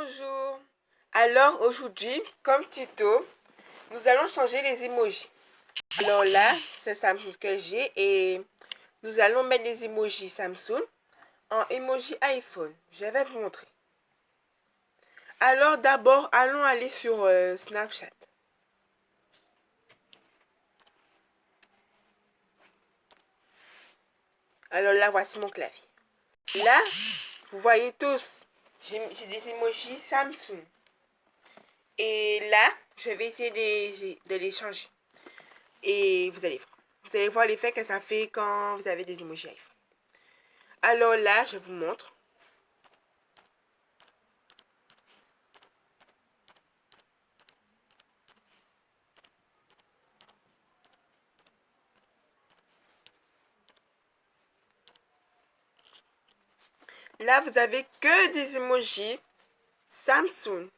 Bonjour. Alors aujourd'hui, comme tuto, nous allons changer les emojis. Alors là, c'est Samsung que j'ai et nous allons mettre les emojis Samsung en emoji iPhone. Je vais vous montrer. Alors d'abord, allons aller sur Snapchat. Alors là, voici mon clavier. Là, vous voyez tous, j'ai des emojis Samsung. Et là, je vais essayer de les changer. Et vous allez voir. Vous allez voir l'effet que ça fait quand vous avez des emojis iPhone. Alors là, je vous montre. Là, vous avez que des emojis Samsung.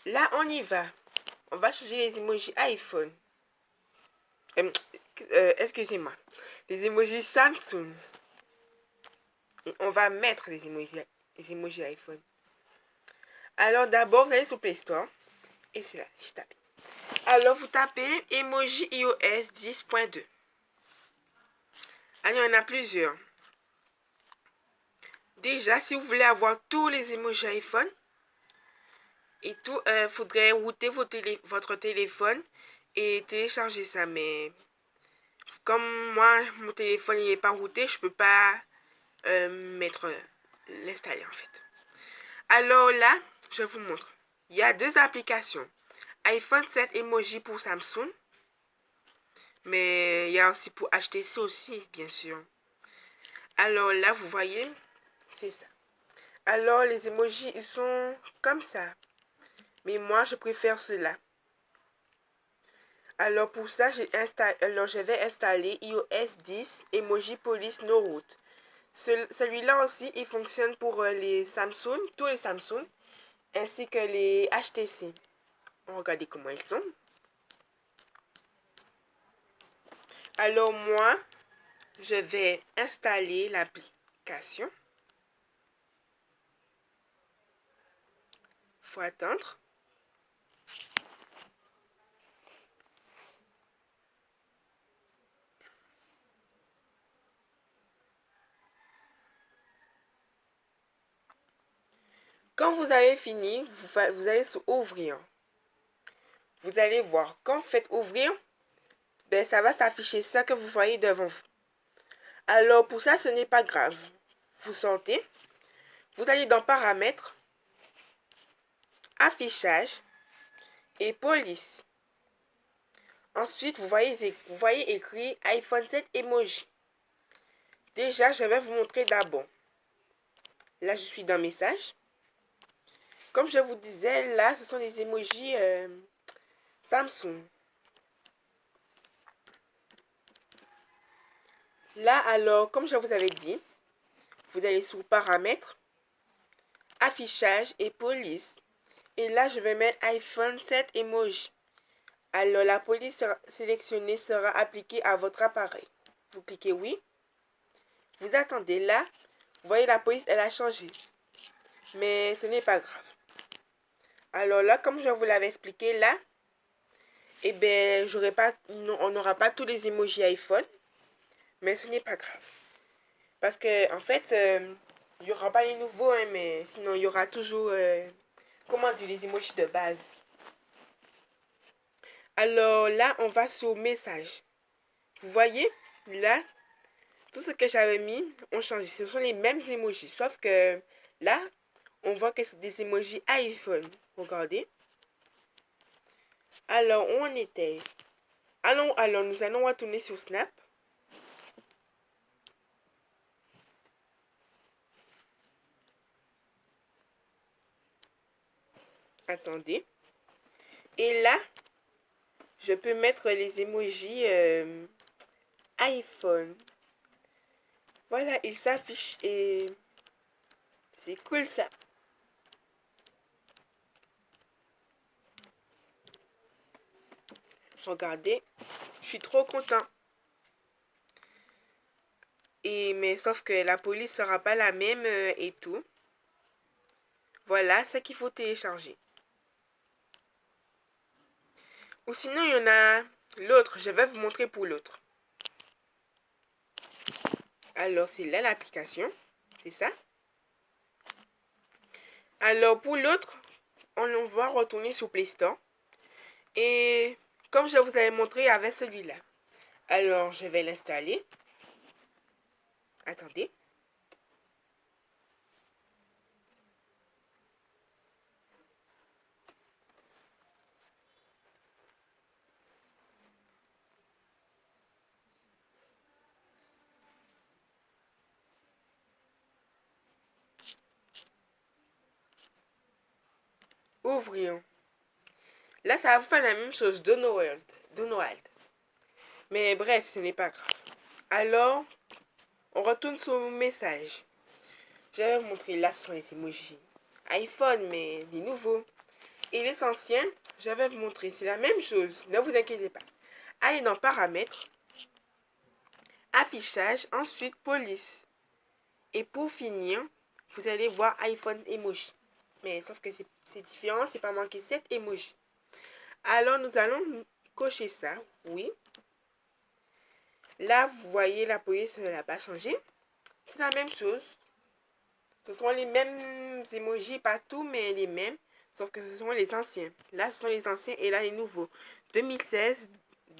Là, on y va. On va changer les emojis iPhone. Excusez-moi. Les emojis Samsung. Et on va mettre les emojis iPhone. Alors d'abord, vous allez sur Play Store. Et c'est là, je tape. Alors, vous tapez emoji iOS 10.2. Alors, il y en a plusieurs. Déjà, si vous voulez avoir tous les emojis iPhone et tout, faudrait router votre téléphone et télécharger ça. Mais comme moi, mon téléphone n'est pas routé, je peux pas l'installer en fait. Alors là, je vous montre. Il y a deux applications. iPhone 7 Emoji pour Samsung. Mais il y a aussi pour HTC aussi, bien sûr. Alors là, vous voyez, c'est ça. Alors, les emojis, ils sont comme ça. Mais moi, je préfère cela. Alors, pour ça, je vais installer iOS 10 Emoji Police No Route. Celui-là aussi, il fonctionne pour les Samsung, tous les Samsung, ainsi que les HTC. Regardez comment ils sont. Alors, moi, je vais installer l'application. Faut attendre. Quand vous avez fini, vous allez sur Ouvrir. Vous allez voir, quand vous faites Ouvrir, ben, ça va s'afficher ça que vous voyez devant vous. Alors pour ça, ce n'est pas grave. Vous sortez, vous allez dans Paramètres, Affichage et Police. Ensuite, vous voyez écrit iPhone 7 Emoji. Déjà, je vais vous montrer d'abord. Là, je suis dans Messages. Comme je vous disais, là, ce sont les emojis Samsung. Là, alors, comme je vous avais dit, vous allez sur Paramètres, Affichage et Police. Et là, je vais mettre iPhone 7 Emoji. Alors, la police sélectionnée sera appliquée à votre appareil. Vous cliquez oui. Vous attendez là. Vous voyez, la police, elle a changé. Mais ce n'est pas grave. Alors là, comme je vous l'avais expliqué là, eh bien, on n'aura pas tous les emojis iPhone. Mais ce n'est pas grave. Parce que, en fait, il n'y aura pas les nouveaux, hein, mais sinon, il y aura toujours, comment dire, les emojis de base. Alors là, on va sur Message. Vous voyez, là, tout ce que j'avais mis ont changé. Ce sont les mêmes emojis. Sauf que là, on voit que c'est des emojis iPhone. Regardez. Alors, où on était? Alors, nous allons retourner sur Snap. Attendez. Et là, je peux mettre les emojis iPhone. Voilà, ils s'affichent et c'est cool ça. Regardez, je suis trop content. Mais sauf que la police sera pas la même et tout. Voilà ce qu'il faut télécharger. Ou sinon, il y en a l'autre. Je vais vous montrer pour l'autre. Alors, c'est là l'application. C'est ça. Alors, pour l'autre, on va retourner sur Play Store. Et comme je vous avais montré avec celui-là. Alors, je vais l'installer. Attendez. Ouvrir. Là, ça va vous faire la même chose. Donald. Mais bref, ce n'est pas grave. Alors, on retourne sur le message. Je vais vous montrer là, ce sont les emojis iPhone, mais les nouveaux. Et les anciens, je vais vous montrer. C'est la même chose. Ne vous inquiétez pas. Allez dans Paramètres, Affichage, ensuite Police. Et pour finir, vous allez voir iPhone emoji. Mais sauf que c'est différent, c'est pas marqué 7 emojis. Alors nous allons cocher ça, oui. Là, vous voyez la police n'a pas changé. C'est la même chose. Ce sont les mêmes emojis partout, mais les mêmes. Sauf que ce sont les anciens. Là, ce sont les anciens et là, les nouveaux. 2016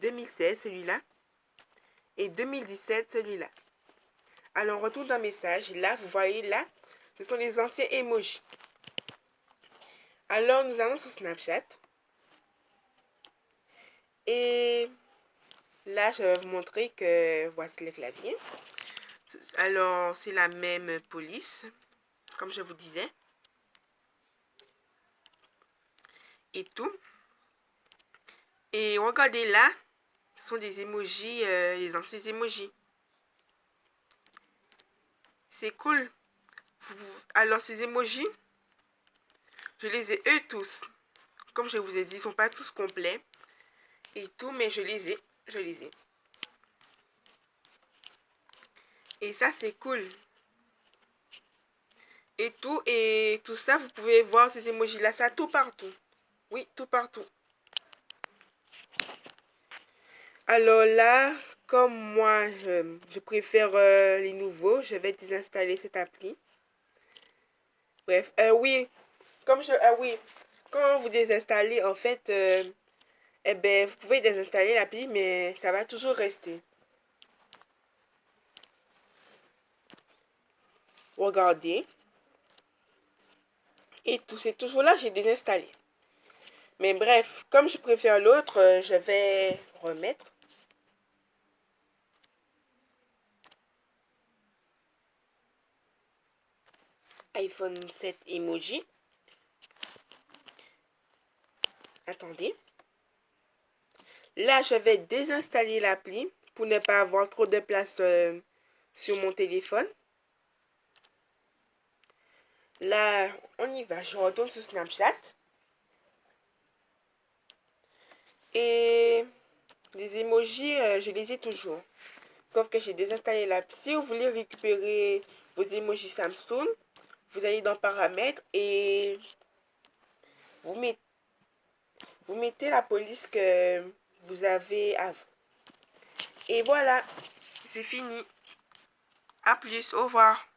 celui-là. Et 2017, celui-là. Alors, on retourne dans Message. Là, vous voyez là, ce sont les anciens emojis. Alors, nous allons sur Snapchat. Et là, je vais vous montrer que voici le clavier. Alors, c'est la même police, comme je vous disais. Et tout. Et regardez là, ce sont des emojis, les anciens emojis. C'est cool. Alors, ces emojis, je les ai eux tous. Comme je vous ai dit, ils ne sont pas tous complets. Et tout, mais je les ai. Et ça, c'est cool. Et tout ça, vous pouvez voir ces emojis-là, ça tout partout. Oui, tout partout. Alors là, comme moi, je préfère les nouveaux, je vais désinstaller cette appli. Bref, oui, oui, quand vous désinstallez, en fait, eh ben, vous pouvez désinstaller l'appli, mais ça va toujours rester. Regardez. Et tout, c'est toujours là, j'ai désinstallé. Mais bref, comme je préfère l'autre, je vais remettre. iPhone 7 emoji. Attendez. Là, je vais désinstaller l'appli pour ne pas avoir trop de place sur mon téléphone. Là, on y va. Je retourne sur Snapchat. Et les emojis, je les ai toujours. Sauf que j'ai désinstallé l'appli. Si vous voulez récupérer vos emojis Samsung, vous allez dans Paramètres et vous mettez la police que vous avez avant. Et voilà, c'est fini. À plus, au revoir.